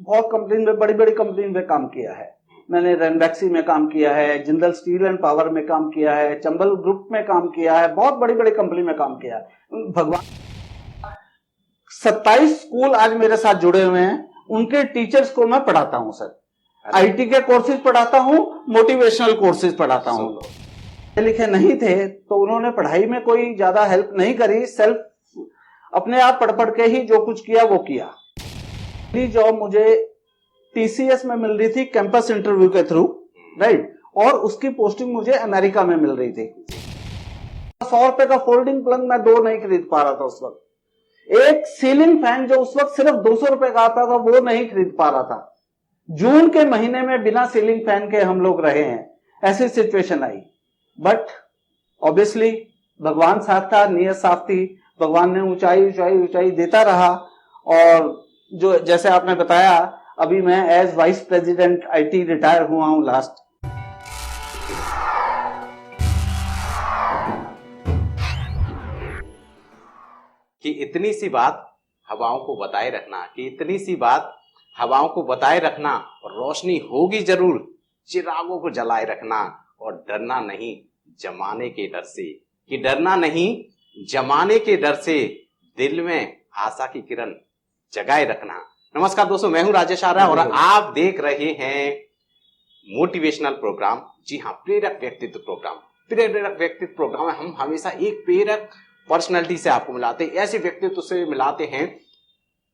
बहुत कंपनी में, बड़ी बड़ी कंपनी में काम किया है। मैंने रेनबैक्सी में काम किया है, जिंदल स्टील एंड पावर में काम किया है, चंबल ग्रुप में काम किया है, बहुत बड़ी बड़ी कंपनी में काम किया है। भगवान 27 स्कूल आज मेरे साथ जुड़े हुए हैं, उनके टीचर्स को मैं पढ़ाता हूं सर। आईटी के कोर्सेज पढ़ाता हूं, मोटिवेशनल कोर्सेज पढ़ाता हूं। लिखे नहीं थे तो उन्होंने पढ़ाई में कोई ज्यादा हेल्प नहीं करी, सेल्फ अपने आप पढ़ पढ़ के ही जो कुछ किया वो किया। पहली जॉब मुझे टीसीएस में मिल रही थी कैंपस इंटरव्यू के थ्रू, राइट, और उसकी पोस्टिंग मुझे अमेरिका में मिल रही थी। 100 रुपए का फोल्डिंग पलंग मैं 2 नहीं खरीद पा रहा था उस वक्त। एक सीलिंग फैन जो उस वक्त सिर्फ 200 रुपए का आता था वो नहीं खरीद पा रहा था। जून के महीने में बिना सीलिंग फैन के हम लोग रहे हैं, ऐसी सिचुएशन आई। बट ऑब्वियसली भगवान साथ था, नियत साफ थी, भगवान ने ऊंचाई ऊंचाई ऊंचाई देता रहा। और जो जैसे आपने बताया, अभी मैं as vice president IT retire हुआ हूं लास्ट। कि इतनी सी बात हवाओं को बताए रखना, कि इतनी सी बात हवाओं को बताए रखना, और रोशनी होगी जरूर, चिरागों को जलाए रखना, और डरना नहीं जमाने के डर से, कि डरना नहीं जमाने के डर से, दिल में आशा की किरण जगाए रखना। नमस्कार दोस्तों, मैं हूं राजेश आर्य और आप देख रहे हैं मोटिवेशनल प्रोग्राम। जी हाँ, प्रेरक व्यक्तित्व प्रोग्राम। प्रेरक व्यक्तित्व प्रोग्राम में हम हमेशा एक प्रेरक पर्सनैलिटी से आपको मिलाते हैं, ऐसे व्यक्तित्व से मिलाते हैं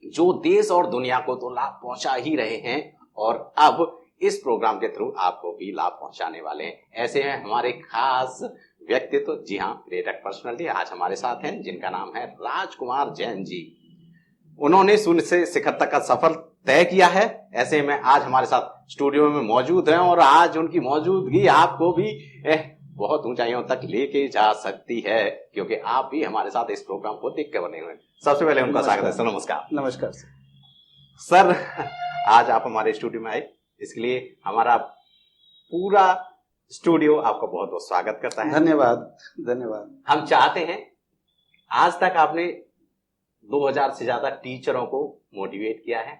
जो देश और दुनिया को तो लाभ पहुंचा ही रहे हैं, और अब इस प्रोग्राम के थ्रू आपको भी लाभ पहुंचाने वाले हैं। ऐसे हैं हमारे खास व्यक्तित्व, जी हाँ, प्रेरक पर्सनैलिटी आज हमारे साथ हैं, जिनका नाम है राजकुमार जैन जी। उन्होंने शून्य से शिखर तक का सफर तय किया है। ऐसे में आज हमारे साथ स्टूडियो में मौजूद हैं, और आज उनकी मौजूदगी आपको भी बहुत ऊंचाइयों तक लेके जा सकती है, क्योंकि आप भी हमारे साथ इस प्रोग्राम को देख के बने हुए हैं। सबसे पहले उनका स्वागत है सर। नमस्कार। नमस्कार सर, आज आप हमारे स्टूडियो में आए, इसके लिए हमारा पूरा स्टूडियो आपका बहुत बहुत स्वागत करता है। धन्यवाद धन्यवाद। हम चाहते हैं, आज तक आपने 2000 से ज्यादा टीचरों को मोटिवेट किया है।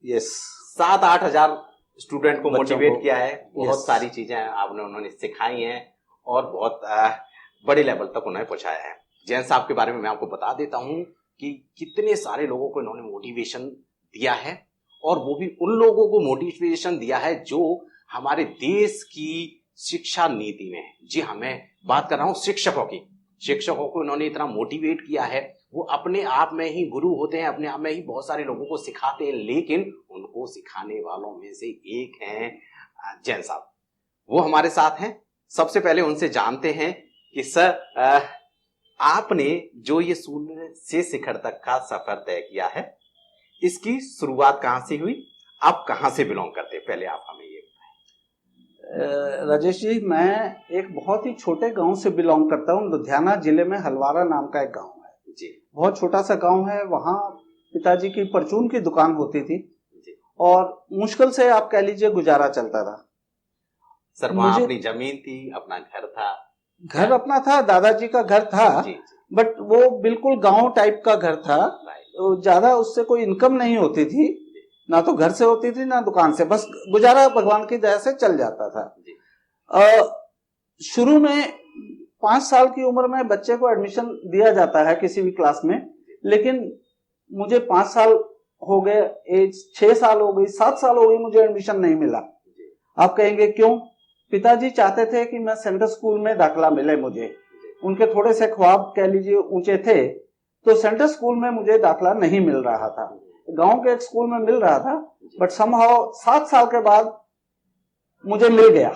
यस। 7-8 हजार स्टूडेंट को मोटिवेट किया है। बहुत सारी चीजें उन्होंने सिखाई हैं, और बहुत बड़े लेवल तक उन्हें पहुंचाया है। जैन साहब के बारे में मैं आपको बता देता हूं कि कितने सारे लोगों को इन्होंने मोटिवेशन दिया है, और वो भी उन लोगों को मोटिवेशन दिया है जो हमारे देश की शिक्षा नीति में है। जी हाँ, मैं बात कर रहा हूं शिक्षकों की। शिक्षकों को इन्होंने इतना मोटिवेट किया है, वो अपने आप में ही गुरु होते हैं, अपने आप में ही बहुत सारे लोगों को सिखाते हैं, लेकिन उनको सिखाने वालों में से एक हैं जैन साहब। वो हमारे साथ हैं। सबसे पहले उनसे जानते हैं कि सर, आपने जो ये शून्य से शिखर तक का सफर तय किया है, इसकी शुरुआत कहां से हुई? आप कहां से बिलोंग करते हैं? पहले आप हमें ये बताएं। राजेश जी, मैं एक बहुत ही छोटे गांव से बिलोंग करता हूं। लुधियाना जिले में हलवारा नाम का एक गांव है जी। बहुत छोटा सा गांव है। वहां पिताजी की परचून की दुकान होती थी जी। और मुश्किल से आप कह लीजिए गुजारा चलता था। सर, वहां अपनी जमीन थी, अपना घर था? घर अपना था, दादाजी का घर था जी। बट वो बिल्कुल गांव टाइप का घर था। ज्यादा उससे कोई इनकम नहीं होती थी, ना तो घर से होती थी ना दुकान से, बस गुजारा भगवान की दया से चल जाता था। शुरू में 5 साल की उम्र में बच्चे को एडमिशन दिया जाता है किसी भी क्लास में, लेकिन मुझे 5 साल हो गए, एज 6 साल हो गई, 7 साल हो गई, मुझे एडमिशन नहीं मिला। आप कहेंगे क्यों? पिताजी चाहते थे कि मैं सेंट्रल स्कूल में दाखिला मिले मुझे। उनके थोड़े से ख्वाब कह लीजिए ऊंचे थे, तो सेंट्रल स्कूल में मुझे दाखिला नहीं मिल रहा था। गांव के एक स्कूल में मिल रहा था, बट समहाउ 7 साल के बाद मुझे मिल गया।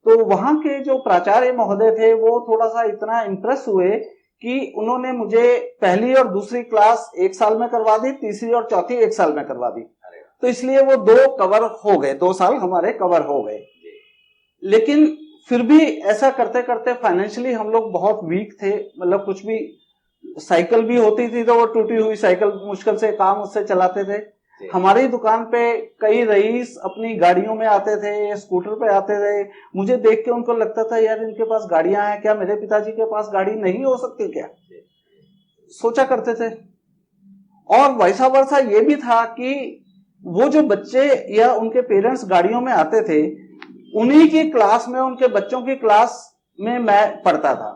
तो वहां के जो प्राचार्य महोदय थे वो थोड़ा सा इतना इम्प्रेस हुए कि उन्होंने मुझे पहली और दूसरी क्लास 1 साल में करवा दी, तीसरी और चौथी 1 साल में करवा दी। तो इसलिए वो 2 कवर हो गए, 2 साल हमारे कवर हो गए। लेकिन फिर भी ऐसा करते करते फाइनेंशियली हम लोग बहुत वीक थे। मतलब कुछ भी, साइकिल भी होती थी तो वो टूटी हुई साइकिल मुश्किल से काम उससे चलाते थे। हमारी दुकान पे कई रईस अपनी गाड़ियों में आते थे, स्कूटर पे आते थे। मुझे देख के उनको लगता था यार इनके पास गाड़ियां हैं, क्या मेरे पिताजी के पास गाड़ी नहीं हो सकती क्या? सोचा करते थे। और वैसा वर्षा ये भी था कि वो जो बच्चे या उनके पेरेंट्स गाड़ियों में आते थे, उन्हीं की क्लास में, उनके बच्चों की क्लास में मैं पढ़ता था।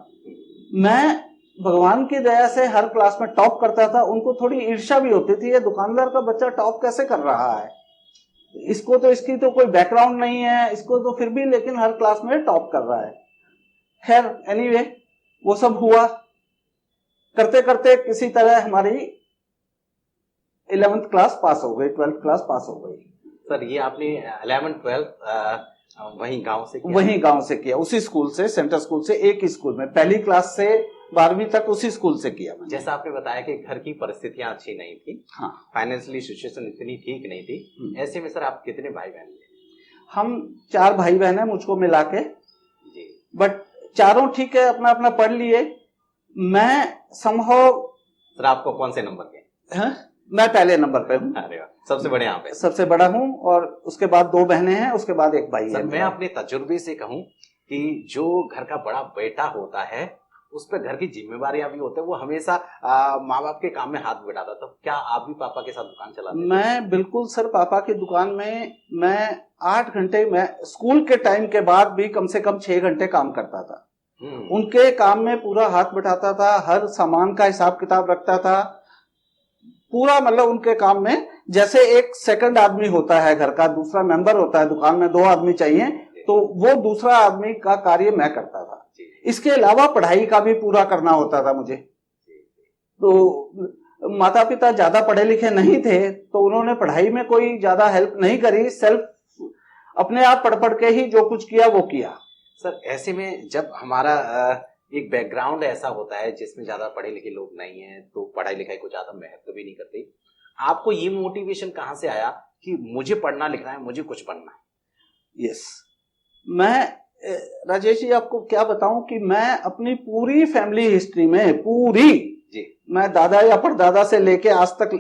मैं भगवान की दया से हर क्लास में टॉप करता था। उनको थोड़ी ईर्ष्या भी होती थी, ये दुकानदार का बच्चा टॉप कैसे कर रहा है, इसको तो, इसकी तो कोई बैकग्राउंड नहीं है, इसको तो फिर भी लेकिन हर क्लास में टॉप कर रहा है। खैर एनीवे, वो सब हुआ। करते करते किसी तरह हमारी 11th क्लास पास हो गई, 12th क्लास पास हो गई। सर ये आपने 11th 12th वहीं गांव से किया? वहीं गांव से किया, उसी स्कूल से, सेंटर स्कूल से, एक ही स्कूल में, पहली क्लास से 12वीं तक उसी स्कूल से किया मैंने। जैसा आपने बताया कि घर की परिस्थितियां अच्छी नहीं थी, हाँ, फाइनेंशियली सिचुएशन इतनी ठीक नहीं थी, ऐसे में सर आप कितने भाई बहन थे? हम 4 भाई बहन है मुझको मिला के जी। बट चारों ठीक है, अपना अपना पढ़ लिए। मैं संभव, सर आपको कौन से नंबर के? मैं पहले नंबर पे हूँ। अरे वाह, सबसे बड़े यहाँ पे? सबसे बड़ा हूँ, और उसके बाद 2 बहनें हैं, उसके बाद एक भाई है। मैं अपने तजुर्बे से कहूँ कि जो घर का बड़ा बेटा होता है उस पर घर की जिम्मेवारियां भी होते हैं, वो हमेशा माँ बाप के काम में हाथ बटाता। तो क्या आप भी पापा के साथ दुकान चलाते थे? मैं बिल्कुल सर, पापा की दुकान में मैं 8 घंटे, मैं स्कूल के टाइम के बाद भी कम से कम 6 घंटे काम करता था। उनके काम में पूरा हाथ बटाता था, हर सामान का हिसाब किताब रखता था पूरा। मतलब उनके काम में जैसे एक सेकंड आदमी होता है, घर का दूसरा मेंबर होता है, दुकान में 2 आदमी चाहिए, तो वो दूसरा आदमी का कार्य मैं करता था। इसके अलावा पढ़ाई का भी पूरा करना होता था मुझे। तो माता पिता ज्यादा पढ़े लिखे नहीं थे, तो उन्होंने पढ़ाई में कोई ज्यादा हेल्प नहीं करी, सेल्फ अपने आप पढ़ पढ़ के ही जो कुछ किया वो किया। सर ऐसे में जब हमारा एक बैकग्राउंड ऐसा होता है जिसमें ज्यादा पढ़े लिखे लोग नहीं हैं, तो पढ़ाई लिखाई को ज्यादा महत्व भी नहीं करते, आपको ये मोटिवेशन कहाँ से आया कि मुझे पढ़ना लिखना है, मुझे कुछ बनना है? यस, मैं राजेश जी आपको क्या बताऊं कि मैं अपनी पूरी फैमिली हिस्ट्री में, पूरी जी, मैं दादा या परदादा से लेके आज तक,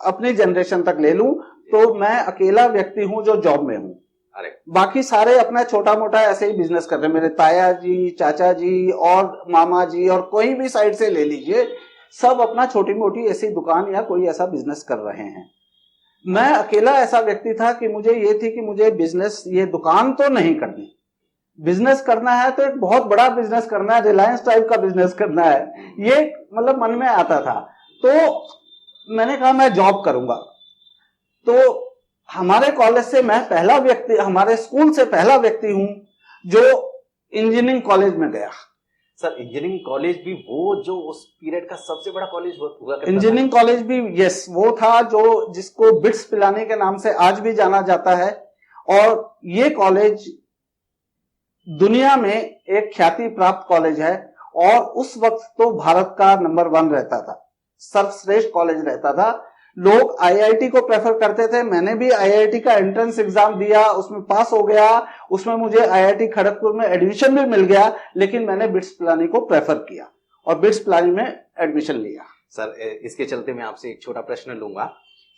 अपनी जनरेशन तक ले लूं तो मैं अकेला व्यक्ति हूं जो जॉब में हूं। अरे बाकी सारे अपना छोटा मोटा ऐसे ही बिजनेस कर रहे हैं। मेरे ताया जी, चाचा जी और मामा जी और कोई भी साइड से ले लीजिए, सब अपना छोटी मोटी ऐसी दुकान या कोई ऐसा बिजनेस कर रहे हैं। मैं अकेला ऐसा व्यक्ति था कि मुझे ये थी कि मुझे बिजनेस, ये दुकान तो नहीं करनी, बिजनेस करना है तो एक बहुत बड़ा बिजनेस करना है, रिलायंस टाइप का बिजनेस करना है, ये मतलब मन में आता था। तो मैंने कहा मैं जॉब करूंगा। तो हमारे कॉलेज से मैं पहला व्यक्ति, हमारे स्कूल से पहला व्यक्ति हूं जो इंजीनियरिंग कॉलेज में गया। सर इंजीनियरिंग कॉलेज भी वो जो उस पीरियड का सबसे बड़ा कॉलेज हुआ करता था? इंजीनियरिंग कॉलेज भी, यस, वो था जो जिसको बिट्स पिलाने के नाम से आज भी जाना जाता है। और ये कॉलेज दुनिया में एक ख्याति प्राप्त कॉलेज है, और उस वक्त तो भारत का नंबर 1 रहता था, सर्वश्रेष्ठ कॉलेज रहता था। लोग आईआईटी को प्रेफर करते थे। मैंने भी आईआईटी का एंट्रेंस एग्जाम दिया, उसमें पास हो गया, उसमें मुझे आईआईटी खड़गपुर में एडमिशन भी मिल गया, लेकिन मैंने बिट्स पिलानी को प्रेफर किया और बिट्स पिलानी में एडमिशन लिया। सर इसके चलते मैं आपसे एक छोटा प्रश्न लूंगा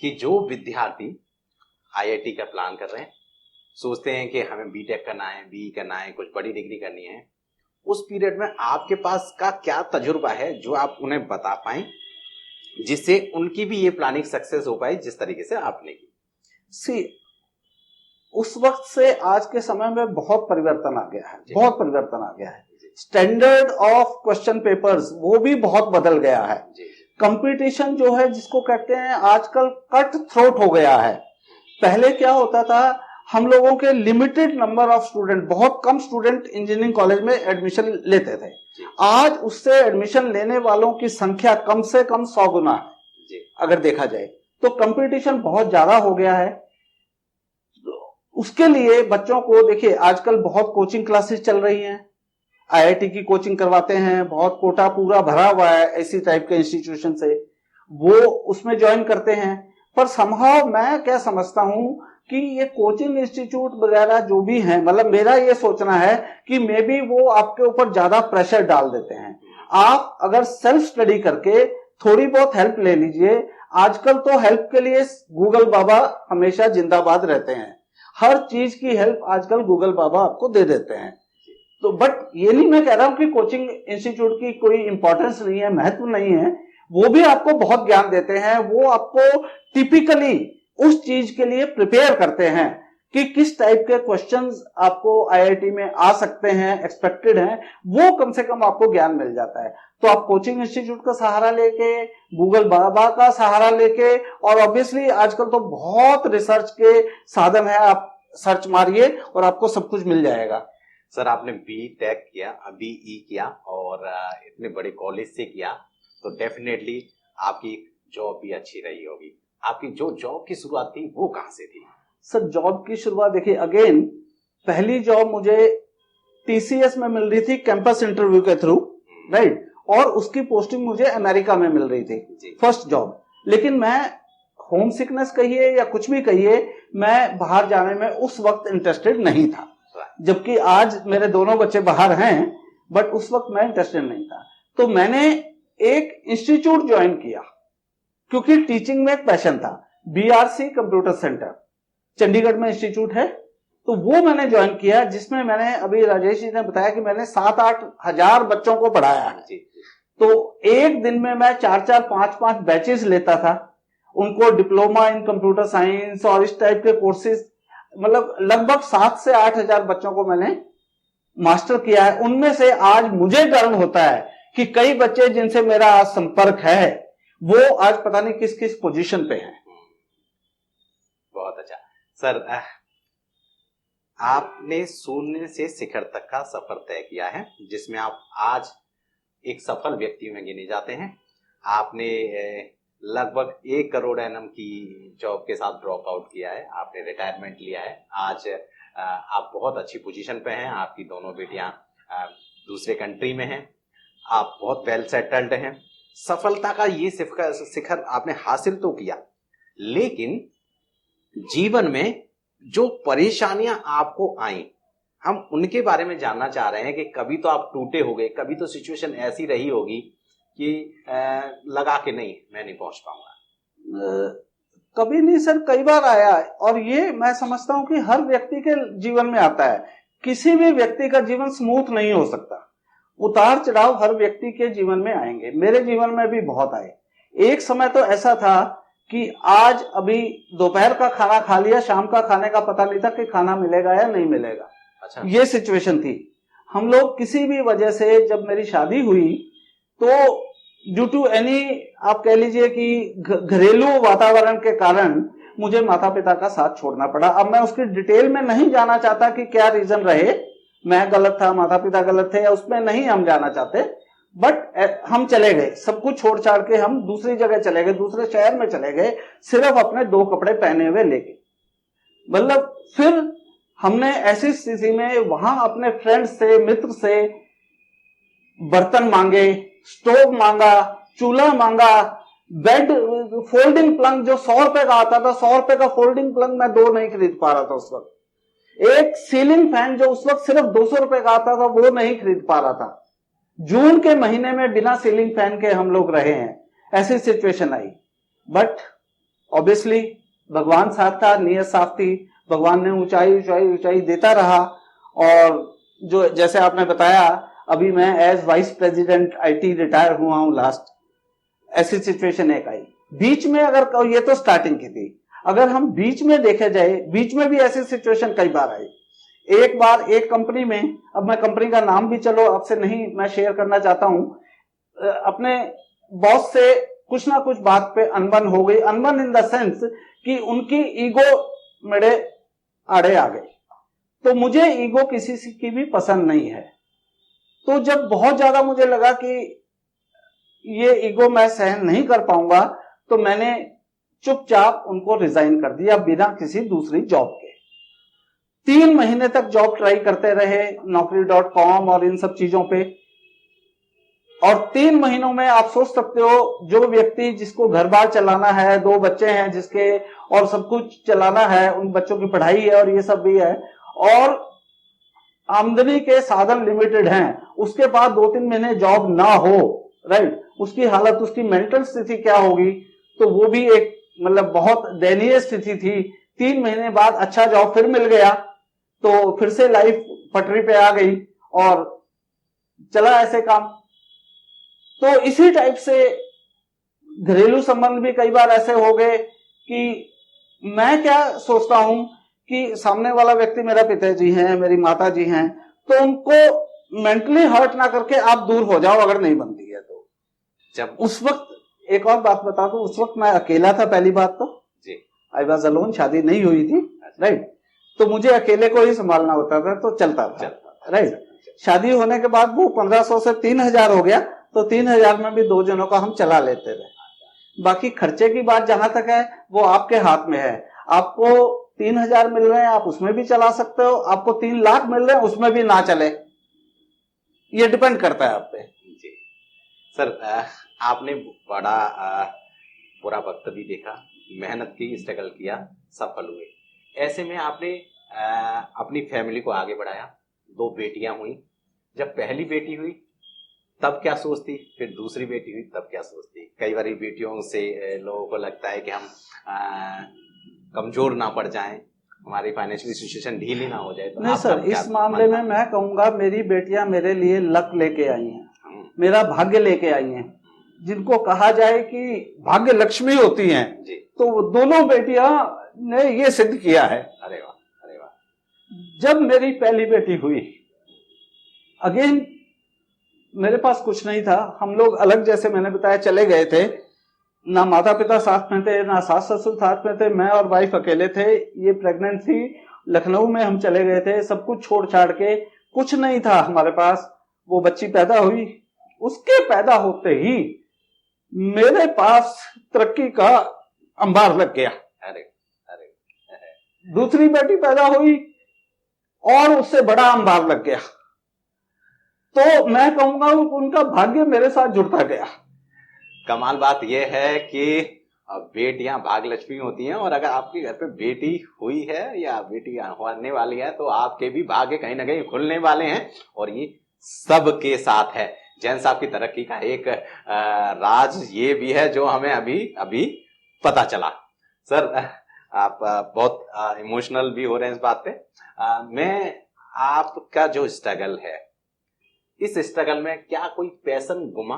कि जो विद्यार्थी आईआईटी का प्लान कर रहे हैं, सोचते हैं कि हमें बीटेक करना है, बीई करना है, कुछ बड़ी डिग्री करनी है, उस पीरियड में आपके पास का क्या तजुर्बा है जो आप उन्हें बता पाए जिससे उनकी भी ये प्लानिंग सक्सेस हो पाए जिस तरीके से आपने की? सी, उस वक्त से आज के समय में बहुत परिवर्तन आ गया है, बहुत परिवर्तन आ गया है। स्टैंडर्ड ऑफ क्वेश्चन पेपर्स वो भी बहुत बदल गया है। कंपटीशन जो है, जिसको कहते हैं आजकल कट थ्रोट हो गया है। पहले क्या होता था, हम लोगों के लिमिटेड नंबर ऑफ स्टूडेंट, बहुत कम स्टूडेंट इंजीनियरिंग कॉलेज में एडमिशन लेते थे। आज उससे एडमिशन लेने वालों की संख्या कम से कम 100 गुना है अगर देखा जाए तो। कंपटीशन बहुत ज्यादा हो गया है। उसके लिए बच्चों को देखिए, आजकल बहुत कोचिंग क्लासेस चल रही हैं, आईआईटी की कोचिंग करवाते हैं, बहुत कोटा पूरा भरा हुआ है ऐसी टाइप के इंस्टीट्यूशन से, वो उसमें ज्वाइन करते हैं। पर समहाउ मैं क्या समझता हूं कि ये कोचिंग इंस्टीट्यूट वगैरह जो भी हैं, मतलब मेरा ये सोचना है कि मे बी वो आपके ऊपर ज्यादा प्रेशर डाल देते हैं। आप अगर सेल्फ स्टडी करके थोड़ी बहुत हेल्प ले लीजिए। आजकल तो हेल्प के लिए गूगल बाबा हमेशा जिंदाबाद रहते हैं, हर चीज की हेल्प आजकल गूगल बाबा आपको दे देते हैं। तो बट ये नहीं मैं कह रहा हूं कि कोचिंग इंस्टीट्यूट की कोई इंपॉर्टेंस नहीं है, महत्व नहीं है, वो भी आपको बहुत ज्ञान देते हैं। वो आपको टिपिकली उस चीज के लिए प्रिपेयर करते हैं कि किस टाइप के क्वेश्चंस आपको आईआईटी में आ सकते हैं, एक्सपेक्टेड हैं, वो कम से कम आपको ज्ञान मिल जाता है। तो आप कोचिंग इंस्टीट्यूट का सहारा लेके, गूगल बाबा का सहारा लेके, और ऑब्वियसली आजकल तो बहुत रिसर्च के साधन है, आप सर्च मारिए और आपको सब कुछ मिल जाएगा। सर आपने बी टेक किया, बीई किया और इतने बड़े कॉलेज से किया, तो डेफिनेटली आपकी जॉब भी अच्छी रही होगी। आपकी जो जॉब की शुरुआत थी वो कहाँ से थी? सर जॉब की शुरुआत देखिए, अगेन पहली जॉब मुझे टीसीएस में मिल रही थी कैंपस इंटरव्यू के थ्रू, राइट, और उसकी पोस्टिंग मुझे अमेरिका में मिल रही थी, फर्स्ट जॉब। लेकिन मैं होम सिकनेस कहिए या कुछ भी कहिए, मैं बाहर जाने में उस वक्त इंटरेस्टेड नहीं था, जबकि आज मेरे दोनों बच्चे बाहर हैं, बट उस वक्त मैं इंटरेस्टेड नहीं था। तो मैंने एक इंस्टीट्यूट ज्वाइन किया क्योंकि टीचिंग में एक पैशन था, बीआरसी कंप्यूटर सेंटर चंडीगढ़ में इंस्टीट्यूट है, तो वो मैंने ज्वाइन किया, जिसमें मैंने, अभी राजेश जी ने बताया कि मैंने 7-8 हजार बच्चों को पढ़ाया है। तो एक दिन में मैं 4-4, 5-5 बैचेस लेता था, उनको डिप्लोमा इन कंप्यूटर साइंस और इस टाइप के कोर्सेज, मतलब लगभग 7 से 8 हजार बच्चों को मैंने मास्टर किया है। उनमें से आज मुझे गर्व होता है कि कई बच्चे जिनसे मेरा आज संपर्क है, वो आज पता नहीं किस किस पोजीशन पे हैं। बहुत अच्छा सर, आपने शून्य से शिखर तक का सफर तय किया है, जिसमें आप आज एक सफल व्यक्ति में गिने जाते हैं। आपने लगभग 1 करोड़ एनएम की जॉब के साथ ड्रॉप आउट किया है, आपने रिटायरमेंट लिया है। आज आप बहुत अच्छी पोजीशन पे हैं, आपकी दोनों बेटियां दूसरे कंट्री में हैं, आप बहुत वेल सेटल्ड हैं। सफलता का ये शिखर आपने हासिल तो किया, लेकिन जीवन में जो परेशानियां आपको आई, हम उनके बारे में जानना चाह रहे हैं कि कभी तो आप टूटे होंगे, कभी तो सिचुएशन ऐसी रही होगी कि लगा कि नहीं मैं नहीं पहुंच पाऊंगा। कभी नहीं सर, कई बार आया, और ये मैं समझता हूं कि हर व्यक्ति के जीवन में आता है। किसी भी व्यक्ति का जीवन स्मूथ नहीं हो सकता, उतार चढ़ाव हर व्यक्ति के जीवन में आएंगे। मेरे जीवन में भी बहुत आए। एक समय तो ऐसा था कि आज अभी दोपहर का खाना खा लिया, शाम का खाने का पता नहीं था कि खाना मिलेगा या नहीं मिलेगा। अच्छा। ये सिचुएशन थी। हम लोग किसी भी वजह से, जब मेरी शादी हुई तो ड्यू टू एनी, आप कह लीजिए कि घरेलू वातावरण के कारण मुझे माता पिता का साथ छोड़ना पड़ा। अब मैं उसकी डिटेल में नहीं जाना चाहता कि क्या रीजन रहे, मैं गलत था, माता पिता गलत थे, या उसमें नहीं हम जाना चाहते, बट हम चले गए, सब कुछ छोड़ छाड़ के हम दूसरी जगह चले गए, दूसरे शहर में चले गए, सिर्फ अपने 2 कपड़े पहने हुए लेके। मतलब फिर हमने ऐसी स्थिति में वहां अपने फ्रेंड्स से, मित्र से बर्तन मांगे, स्टोव मांगा, चूल्हा मांगा, बेड, फोल्डिंग प्लंग जो 100 रुपए का आता था, 100 रुपए का फोल्डिंग प्लंग मैं 2 नहीं खरीद पा रहा था उस वक्त। एक सीलिंग फैन जो उस वक्त सिर्फ 200 रुपए का आता था, वो नहीं खरीद पा रहा था। जून के महीने में बिना सीलिंग फैन के हम लोग रहे हैं, ऐसी सिचुएशन आई। बट ऑब्वियसली भगवान साथ था, नियत साफ थी, भगवान ने ऊंचाई ऊंचाई ऊंचाई देता रहा। और जो जैसे आपने बताया, अभी मैं as vice president IT retire हुआ हूं लास्ट। ऐसी सिचुएशन एक आई बीच में, अगर ये तो स्टार्टिंग की थी, अगर हम बीच में देखे जाए, बीच में भी ऐसी सिचुएशन कई बार आई। एक बार एक कंपनी में, अब मैं कंपनी का नाम भी चलो आपसे नहीं मैं शेयर करना चाहता हूं, अपने बॉस से कुछ ना कुछ बात पे अनबन हो गई। अनबन इन द सेंस कि उनकी ईगो मेरे आड़े आ गई। तो मुझे ईगो किसी की भी पसंद नहीं है। तो जब बहुत ज्यादा मुझे लगा कि ये ईगो मैं सहन नहीं कर पाऊंगा, तो मैंने चुपचाप उनको रिजाइन कर दिया बिना किसी दूसरी जॉब के। 3 महीने तक जॉब ट्राई करते रहे naukri.com और इन सब चीजों पे। और 3 महीनों में आप सोच सकते हो, जो व्यक्ति जिसको घर बार चलाना है, 2 बच्चे हैं जिसके, और सब कुछ चलाना है, उन बच्चों की पढ़ाई है और ये सब भी है, और आमदनी के साधन लिमिटेड हैं, उसके बाद 2-3 महीने जॉब ना हो, राइट, उसकी हालत, उसकी मेंटल स्थिति क्या होगी। तो वो भी एक मतलब बहुत दयनीय स्थिति थी। 3 महीने बाद अच्छा जॉब फिर मिल गया, तो फिर से लाइफ पटरी पे आ गई और चला ऐसे काम। तो इसी टाइप से घरेलू संबंध भी कई बार ऐसे हो गए कि मैं क्या सोचता हूं कि सामने वाला व्यक्ति मेरा पिताजी हैं, मेरी माता जी हैं, तो उनको मेंटली हर्ट ना करके आप दूर हो जाओ अगर नहीं बनती है तो। जब उस वक्त एक और बात बता दूं, उस वक्त मैं अकेला था, पहली बात तो जी, आई वाज अलोन, शादी नहीं हुई थी, राइट। तो मुझे अकेले को ही संभालना होता था, तो चलता था, राइट। शादी होने के बाद वो 1500 से 3000 हो गया, तो 3000 में भी 2 जनों का हम चला लेते थे। बाकी खर्चे की बात जहां तक है वो आपके हाथ में है। आपको 3000 मिल रहे हैं, आप उसमें भी चला सकते हो, आपको 3 लाख मिल रहे हैं उसमें भी ना चले, ये डिपेंड करता है आप पे। जी सर, आपने बड़ा बुरा वक्त भी देखा, मेहनत की, स्ट्रगल किया, सफल हुए। ऐसे में आपने अपनी फैमिली को आगे बढ़ाया, 2 बेटियां हुई। जब पहली बेटी हुई तब क्या सोचती, फिर दूसरी बेटी हुई तब क्या सोचती? कई बार बेटियों से लोगों को लगता है कि हम कमजोर ना पड़ जाएं, हमारी फाइनेंशियल सिचुएशन ढीली ना हो जाए। तो नहीं सर, इस मामले में मैं कहूंगा मेरी बेटियां मेरे लिए लक लेके आई हैं, मेरा भाग्य लेके आई हैं। जिनको कहा जाए कि भाग्य लक्ष्मी होती हैं, तो वो दोनों बेटियां ने ये सिद्ध किया है। अरे वाह, अरे वाह। जब मेरी पहली बेटी हुई, अगेन मेरे पास कुछ नहीं था, हम लोग अलग, जैसे मैंने बताया, चले गए थे, ना माता पिता साथ में थे, ना सास ससुर साथ में थे, मैं और वाइफ अकेले थे। ये प्रेग्नेंट थी, लखनऊ में हम चले गए थे, सब कुछ छोड़ छाड़ के, कुछ नहीं था हमारे पास। वो बच्ची पैदा हुई, उसके पैदा होते ही मेरे पास तरक्की का अंबार लग गया। अरे अरे, दूसरी बेटी पैदा हुई और उससे बड़ा अंबार लग गया। तो मैं कहूंगा उनका भाग्य मेरे साथ जुड़ता गया। कमाल बात यह है कि बेटियां भाग्य लक्ष्मी होती हैं, और अगर आपके घर पे बेटी हुई है या बेटी होने वाली है तो आपके भी भाग्य कहीं ना कहीं खुलने वाले हैं, और ये सबके साथ है। जैन साहब की तरक्की का एक राज ये भी है जो हमें अभी अभी पता चला। सर, आप बहुत इमोशनल भी हो रहे हैं इस बात पे। मैं आपका जो स्ट्रगल है, इस स्ट्रगल में क्या कोई पैशन गुमा?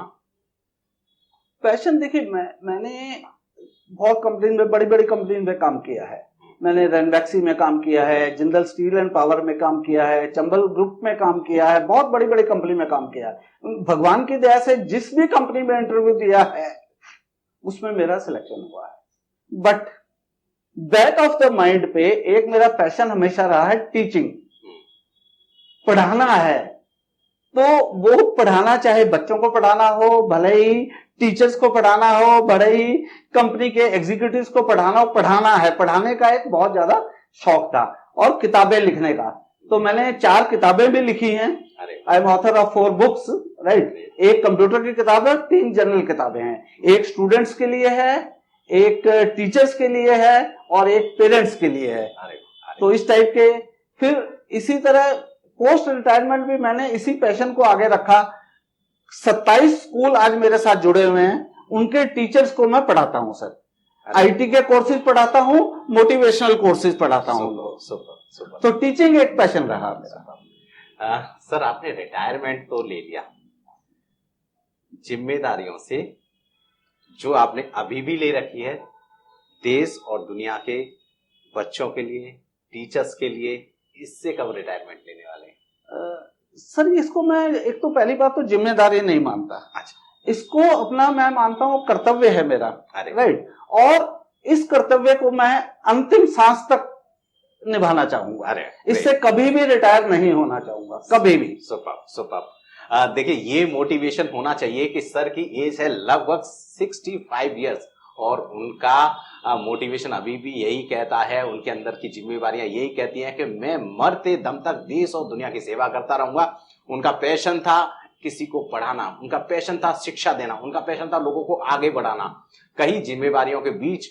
पैशन देखिए, मैंने बहुत कंपनी में, बड़ी बड़ी कंपनी में काम किया है। मैंने रेनवैक्सी में काम किया है, जिंदल स्टील एंड पावर में काम किया है, चंबल ग्रुप में काम किया है, बहुत बड़ी बड़ी कंपनी में काम किया है। भगवान की दया से जिस भी कंपनी में इंटरव्यू दिया है उसमें मेरा सिलेक्शन हुआ है। But back of the mind पे एक मेरा पैशन हमेशा रहा है टीचिंग, पढ़ाना है। तो वो पढ़ाना, चाहे बच्चों को पढ़ाना हो, भले ही टीचर्स को पढ़ाना हो, बड़े ही कंपनी के एग्जीक्यूटिव्स को पढ़ाना हो, पढ़ाना है। पढ़ाने का एक बहुत ज्यादा शौक था, और किताबें लिखने का। तो मैंने 4 किताबें भी लिखी हैं। I am author of 4 books, right. एक कंप्यूटर की किताब है, 3 जनरल किताबें हैं। एक स्टूडेंट्स के लिए है, एक टीचर्स के लिए है, और एक पेरेंट्स के लिए है। तो इस टाइप के। फिर इसी तरह पोस्ट रिटायरमेंट भी मैंने इसी पैशन को आगे रखा। 27 स्कूल आज मेरे साथ जुड़े हुए हैं, उनके टीचर्स को मैं पढ़ाता हूं सर। आईटी के कोर्सेज पढ़ाता हूं, मोटिवेशनल कोर्सेज पढ़ाता हूं। तो टीचिंग एक पैशन रहा मेरा। सर, आपने रिटायरमेंट तो ले लिया, जिम्मेदारियों से जो आपने अभी भी ले रखी है, देश और दुनिया के बच्चों के लिए, टीचर्स के लिए, इससे कब रिटायरमेंट लेने वाले हैं? सर, इसको मैं, एक तो पहली बात तो जिम्मेदारी नहीं मानता। अच्छा। इसको अपना मैं मानता हूं कर्तव्य है मेरा, राइट। और इस कर्तव्य को मैं अंतिम सांस तक निभाना चाहूंगा। इससे कभी भी रिटायर नहीं होना चाहूंगा, कभी भी। सुपर। देखिए, ये मोटिवेशन होना चाहिए कि सर की एज है लगभग 65 इयर्स, और उनका मोटिवेशन अभी भी यही कहता है, उनके अंदर की जिम्मेवारियां यही कहती हैं कि मैं मरते दम तक देश और दुनिया की सेवा करता रहूंगा। उनका पैशन था किसी को पढ़ाना, उनका पैशन था शिक्षा देना, उनका पैशन था लोगों को आगे बढ़ाना। कई जिम्मेवारियों के बीच,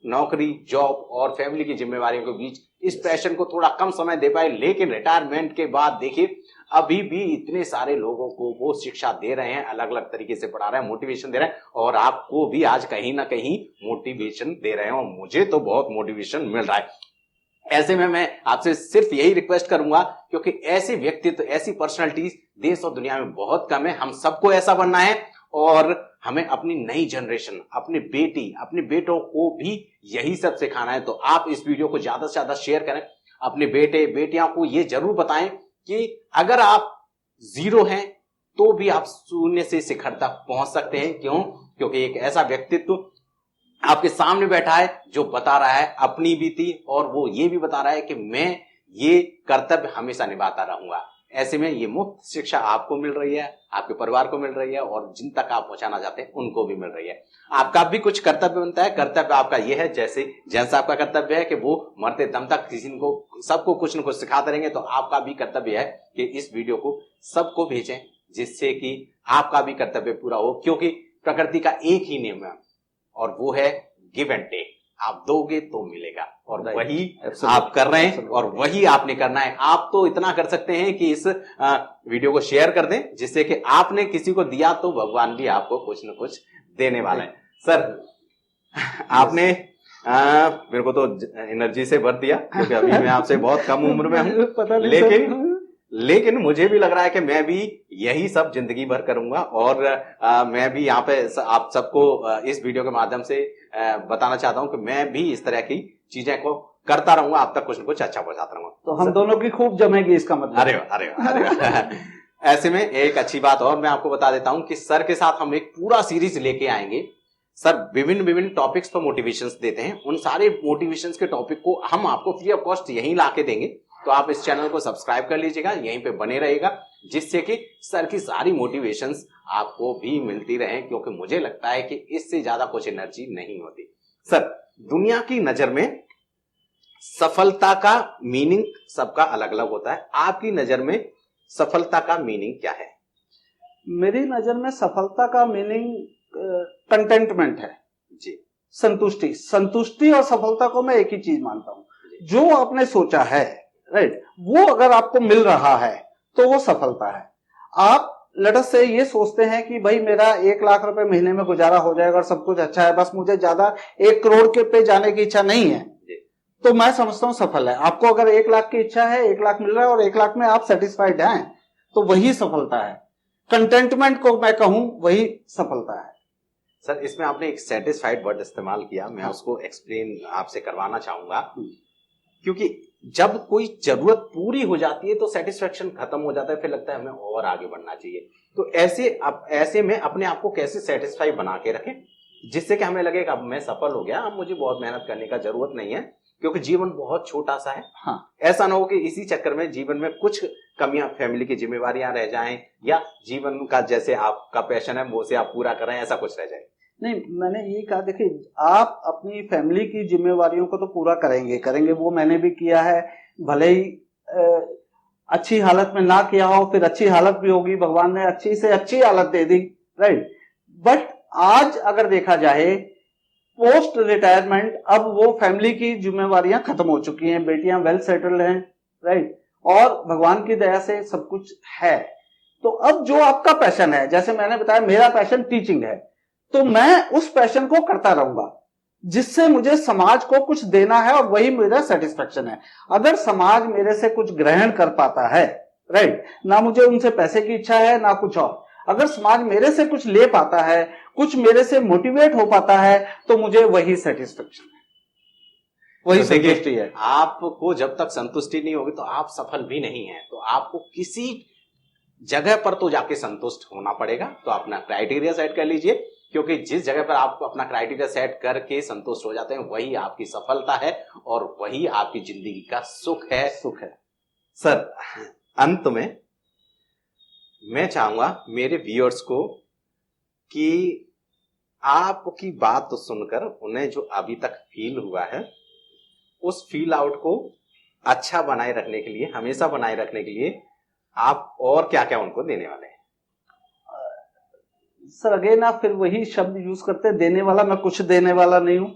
नौकरी, जॉब और फैमिली की जिम्मेवारियों के बीच इस पैशन को थोड़ा कम समय दे पाए, लेकिन रिटायरमेंट के बाद देखिए अभी भी इतने सारे लोगों को वो शिक्षा दे रहे हैं, अलग अलग तरीके से पढ़ा रहे हैं, मोटिवेशन दे रहे हैं, और आपको भी आज कहीं ना कहीं मोटिवेशन दे रहे हैं, और मुझे तो बहुत मोटिवेशन मिल रहा है। ऐसे में मैं आपसे सिर्फ यही रिक्वेस्ट करूंगा, क्योंकि ऐसे व्यक्तित्व, ऐसी पर्सनालिटीज देश और दुनिया में बहुत कम है। हम सबको ऐसा बनना है, और हमें अपनी नई जनरेशन, अपने बेटी, अपने बेटों को भी यही सब सिखाना है। तो आप इस वीडियो को ज्यादा से ज्यादा शेयर करें, अपने बेटे बेटियां को ये जरूर बताएं कि अगर आप जीरो हैं तो भी आप शून्य से शिखर तक पहुंच सकते हैं। क्यों? क्योंकि एक ऐसा व्यक्तित्व आपके सामने बैठा है जो बता रहा है अपनी बीती, और वो ये भी बता रहा है कि मैं ये कर्तव्य हमेशा निभाता रहूंगा। ऐसे में ये मुफ्त शिक्षा आपको मिल रही है, आपके परिवार को मिल रही है, और जिन तक आप पहुंचाना चाहते हैं उनको भी मिल रही है। आपका भी कुछ कर्तव्य बनता है। कर्तव्य आपका यह है, जैसे जैन साहब का कर्तव्य है कि वो मरते दम तक किसी को, सबको कुछ न कुछ सिखाते रहेंगे, तो आपका भी कर्तव्य है कि इस वीडियो को सबको भेजें, जिससे कि आपका भी कर्तव्य पूरा हो। क्योंकि प्रकृति का एक ही नियम है, और वो है गिव एंड टेक। आप दोगे तो मिलेगा, और वही आप कर रहे हैं, और वही आपने करना है। आप तो इतना कर सकते हैं कि इस वीडियो को शेयर कर दें, जिससे कि आपने किसी को दिया तो भगवान भी आपको कुछ न कुछ देने वाला है। सर, आपने मेरे को तो एनर्जी से भर दिया, क्योंकि अभी मैं आपसे बहुत कम उम्र में हूं, लेकिन मुझे भी लग रहा है कि मैं भी यही सब जिंदगी भर करूंगा, और मैं भी यहाँ पे आप सबको इस वीडियो के माध्यम से बताना चाहता हूँ कि मैं भी इस तरह की चीजें को करता रहूंगा, आप तक कुछ न कुछ अच्छा पहुंचाता रहूंगा। तो हम दोनों की खूब जमेगी इसका मतलब। अरे ऐसे में एक अच्छी बात और मैं आपको बता देता हूं कि सर के साथ हम एक पूरा सीरीज लेके आएंगे। सर विभिन्न टॉपिक्स पर मोटिवेशंस देते हैं, उन सारे मोटिवेशंस के टॉपिक को हम आपको फ्री ऑफ कॉस्ट यहीं ला के देंगे। तो आप इस चैनल को सब्सक्राइब कर लीजिएगा, यहीं पे बने रहेगा, जिससे कि सर की सारी मोटिवेशंस आपको भी मिलती रहे, क्योंकि मुझे लगता है कि इससे ज्यादा कुछ एनर्जी नहीं होती। सर, दुनिया की नजर में सफलता का मीनिंग सबका अलग अलग होता है। आपकी नजर में सफलता का मीनिंग क्या है? मेरी नजर में सफलता का मीनिंग कंटेंटमेंट है जी, संतुष्टि और सफलता को मैं एक ही चीज मानता हूं। जो आपने सोचा है, राइट, वो अगर आपको मिल रहा है तो वो सफलता है। आप लेट से ये सोचते हैं कि भाई मेरा 1 लाख रुपए महीने में गुजारा हो जाएगा और सब कुछ अच्छा है, बस मुझे ज्यादा 1 करोड़ के पे जाने की इच्छा नहीं है, तो मैं समझता हूं सफल है। आपको अगर 1 लाख की इच्छा है, 1 लाख मिल रहा है और 1 लाख में आप सेटिस्फाइड हैं, तो वही सफलता है। कंटेंटमेंट को मैं कहूं वही सफलता है। सर, इसमें आपने एक सेटिस्फाइड वर्ड इस्तेमाल किया, मैं उसको एक्सप्लेन आपसे करवाना चाहूंगा। क्योंकि जब कोई जरूरत पूरी हो जाती है तो सेटिस्फेक्शन खत्म हो जाता है, फिर लगता है हमें और आगे बढ़ना चाहिए। तो ऐसे में अपने आप को कैसे सेटिस्फाई बना के रखें, जिससे कि हमें लगे कि अब मैं सफल हो गया, अब मुझे बहुत मेहनत करने का जरूरत नहीं है, क्योंकि जीवन बहुत छोटा सा है। हाँ, ऐसा ना हो कि इसी चक्कर में जीवन में कुछ कमियां, फैमिली की जिम्मेवारियां रह जाएं, या जीवन का जैसे आपका पैशन है वो से आप पूरा कर रहे हैं, ऐसा कुछ रह जाए। नहीं, मैंने ये कहा, देखिए, आप अपनी फैमिली की जिम्मेवारियों को तो पूरा करेंगे, वो मैंने भी किया है। भले ही अच्छी हालत में ना किया हो, फिर अच्छी हालत भी होगी, भगवान ने अच्छी से अच्छी हालत दे दी, राइट। बट आज अगर देखा जाए पोस्ट रिटायरमेंट, अब वो फैमिली की जिम्मेवारियां खत्म हो चुकी हैं, बेटियां वेल सेटल्ड हैं, राइट, और भगवान की दया से सब कुछ है। तो अब जो आपका पैशन है, जैसे मैंने बताया मेरा पैशन टीचिंग है, तो मैं उस पैशन को करता रहूंगा, जिससे मुझे समाज को कुछ देना है, और वही मेरा सेटिस्फेक्शन है। अगर समाज मेरे से कुछ ग्रहण कर पाता है, राइट, ना मुझे उनसे पैसे की इच्छा है ना कुछ और, अगर समाज मेरे से कुछ ले पाता है, कुछ मेरे से मोटिवेट हो पाता है, तो मुझे वही सेटिस्फेक्शन है, वही संतुष्टि है। आपको जब तक संतुष्टि नहीं होगी तो आप सफल भी नहीं है। तो आपको किसी जगह पर तो जाके संतुष्ट होना पड़ेगा। तो अपना क्राइटेरिया सेट कर लीजिए, क्योंकि जिस जगह पर आप अपना क्राइटेरिया सेट करके संतुष्ट हो जाते हैं, वही आपकी सफलता है, और वही आपकी जिंदगी का सुख है। सर, अंत में मैं चाहूंगा मेरे व्यूअर्स को कि आपकी बात सुनकर उन्हें जो अभी तक फील हुआ है, उस फील आउट को अच्छा बनाए रखने के लिए, हमेशा बनाए रखने के लिए आप और क्या क्या उनको देने वाले हैं? सर, अगेन आप फिर वही शब्द यूज करते हैं, देने वाला। मैं कुछ देने वाला नहीं हूं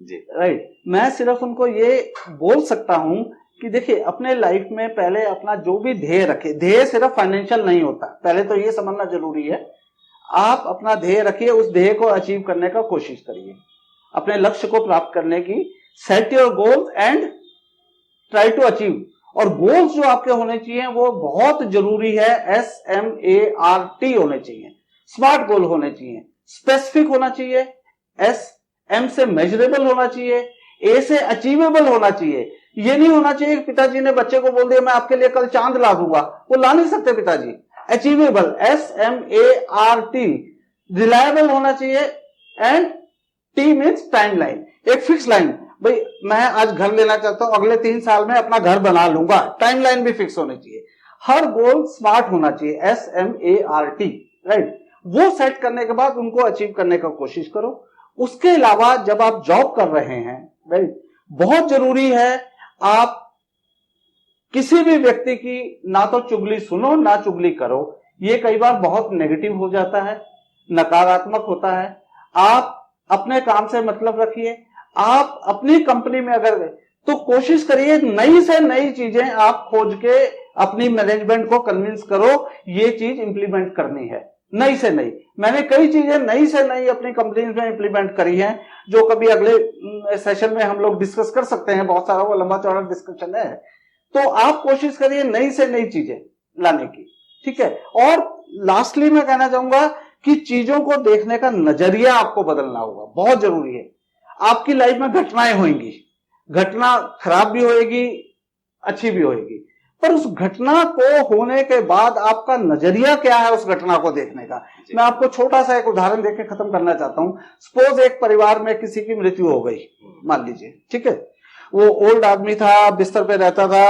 जी, राइट। मैं सिर्फ उनको ये बोल सकता हूं कि देखिए, अपने लाइफ में पहले अपना जो भी ध्येय रखे, ध्येय सिर्फ फाइनेंशियल नहीं होता, पहले तो ये समझना जरूरी है। आप अपना ध्येय रखिए, उस ध्येय को अचीव करने का कोशिश करिए, अपने लक्ष्य को प्राप्त करने की। Set your goals and try to achieve. और गोल्स जो आपके होने चाहिए वो बहुत जरूरी है, SMART होने चाहिए, स्मार्ट गोल होने चाहिए। स्पेसिफिक होना चाहिए, एम से मेजरेबल होना चाहिए, ए से अचीवेबल होना चाहिए। ये नहीं होना चाहिए कि पिताजी ने बच्चे को बोल दिया मैं आपके लिए कल चांद ला दूंगा, वो ला नहीं सकते पिताजी। अचीवेबल, SMART, रिलायबल होना चाहिए, एंड T मीन्स टाइमलाइन, एक फिक्स लाइन। भाई मैं आज घर लेना चाहता हूं, अगले 3 साल में अपना घर बना लूंगा, टाइमलाइन भी फिक्स होनी चाहिए। हर गोल स्मार्ट होना चाहिए, SMART, राइट। वो सेट करने के बाद उनको अचीव करने का कोशिश करो। उसके अलावा जब आप जॉब कर रहे हैं, राइट, बहुत जरूरी है आप किसी भी व्यक्ति की ना तो चुगली सुनो ना चुगली करो। ये कई बार बहुत नेगेटिव हो जाता है, नकारात्मक होता है। आप अपने काम से मतलब रखिए। आप अपनी कंपनी में अगर तो कोशिश करिए नई से नई चीजें आप खोज के अपनी मैनेजमेंट को कन्विंस करो ये चीज इंप्लीमेंट करनी है, नई से नई। मैंने कई चीजें नई से नई अपनी कंपनी में इंप्लीमेंट करी हैं, जो कभी अगले सेशन में हम लोग डिस्कस कर सकते हैं, बहुत सारा वो लंबा चौड़ा डिस्कशन है। तो आप कोशिश करिए नई से नई चीजें लाने की, ठीक है। और लास्टली मैं कहना चाहूंगा कि चीजों को देखने का नजरिया आपको बदलना होगा, बहुत जरूरी है। आपकी लाइफ में घटनाएं होंगी, घटना खराब भी होएगी, अच्छी भी होएगी, पर उस घटना को होने के बाद आपका नजरिया क्या है उस घटना को देखने का। मैं आपको छोटा सा एक उदाहरण देके खत्म करना चाहता हूं। सपोज एक परिवार में किसी की मृत्यु हो गई, मान लीजिए, ठीक है। वो ओल्ड आदमी था, बिस्तर पे रहता था,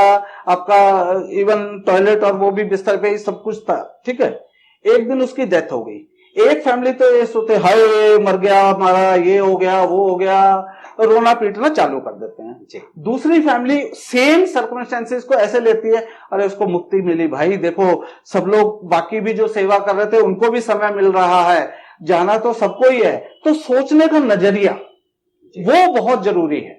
आपका इवन टॉयलेट और वो भी बिस्तर पे ही सब कुछ था, ठीक है। एक दिन उसकी डेथ हो गई। एक फैमिली तो ये सोचते हाय मर गया हमारा, ये हो गया वो हो गया, रोना पीटना चालू कर देते हैं। दूसरी फैमिली सेम सर्कमस्टेंसेस को ऐसे लेती है, अरे उसको मुक्ति मिली भाई, देखो सब लोग बाकी भी जो सेवा कर रहे थे उनको भी समय मिल रहा है, जाना तो सबको ही है। तो सोचने का नजरिया वो बहुत जरूरी है।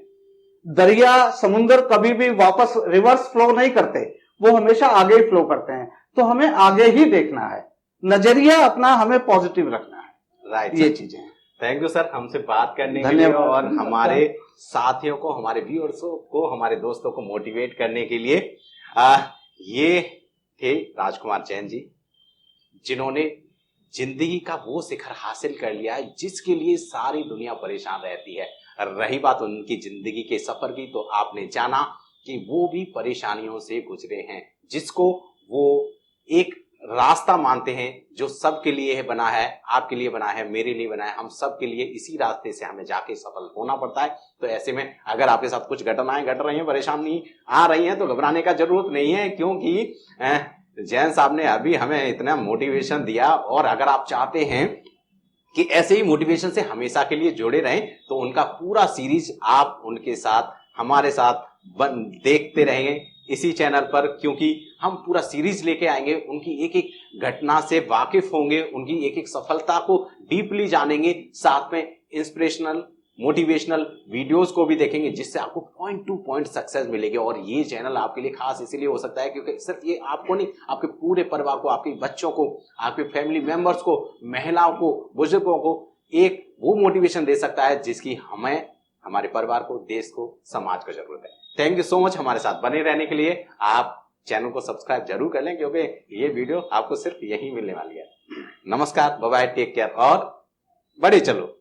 दरिया समुद्र कभी भी वापस रिवर्स फ्लो नहीं करते, वो हमेशा आगे ही फ्लो करते हैं। तो हमें आगे ही देखना है, नजरिया अपना हमें पॉजिटिव रखना है, राइट। ये चीजें। थैंक यू सर हमसे बात करने के लिए और हमारे साथियों को, हमारे व्यूअर्सों को, हमारे दोस्तों को मोटिवेट करने के लिए। ये थे राजकुमार जैन जी, जिन्होंने जिंदगी का वो शिखर हासिल कर लिया है जिसके लिए सारी दुनिया परेशान रहती है। रही बात उनकी जिंदगी के सफर की, तो आपने जाना कि वो भी परेशानियों से गुजरे हैं, जिसको वो एक रास्ता मानते हैं जो सबके लिए है बना है, आपके लिए बना है, मेरे लिए बना है, हम सबके लिए इसी रास्ते से हमें जाके सफल होना पड़ता है। तो ऐसे में अगर आपके साथ कुछ घटनाएं घट रही हैं, परेशानी आ रही हैं, तो घबराने का जरूरत नहीं है, क्योंकि जैन साहब ने अभी हमें इतना मोटिवेशन दिया। और अगर आप चाहते हैं कि ऐसे ही मोटिवेशन से हमेशा के लिए जुड़े रहें, तो उनका पूरा सीरीज आप उनके साथ, हमारे साथ देखते रहेंगे इसी चैनल पर, क्योंकि हम पूरा सीरीज लेके आएंगे, उनकी एक एक घटना से वाकिफ होंगे, उनकी एक एक सफलता को डीपली जानेंगे, साथ में इंस्पिरेशनल मोटिवेशनल वीडियोस को भी देखेंगे, जिससे आपको पॉइंट टू पॉइंट सक्सेस मिलेगी। और ये चैनल आपके लिए खास इसलिए हो सकता है क्योंकि सिर्फ ये आपको नहीं, आपके पूरे परिवार को, आपके बच्चों को, आपके फैमिली मेंबर्स को, महिलाओं को, बुजुर्गों को एक वो मोटिवेशन दे सकता है जिसकी हमें, हमारे परिवार को, देश को, समाज को जरूरत है। थैंक यू सो मच हमारे साथ बने रहने के लिए। आप चैनल को सब्सक्राइब जरूर कर लें, क्योंकि ये वीडियो आपको सिर्फ यही मिलने वाली है। नमस्कार, बाय बाय, टेक केयर और बढ़े चलो।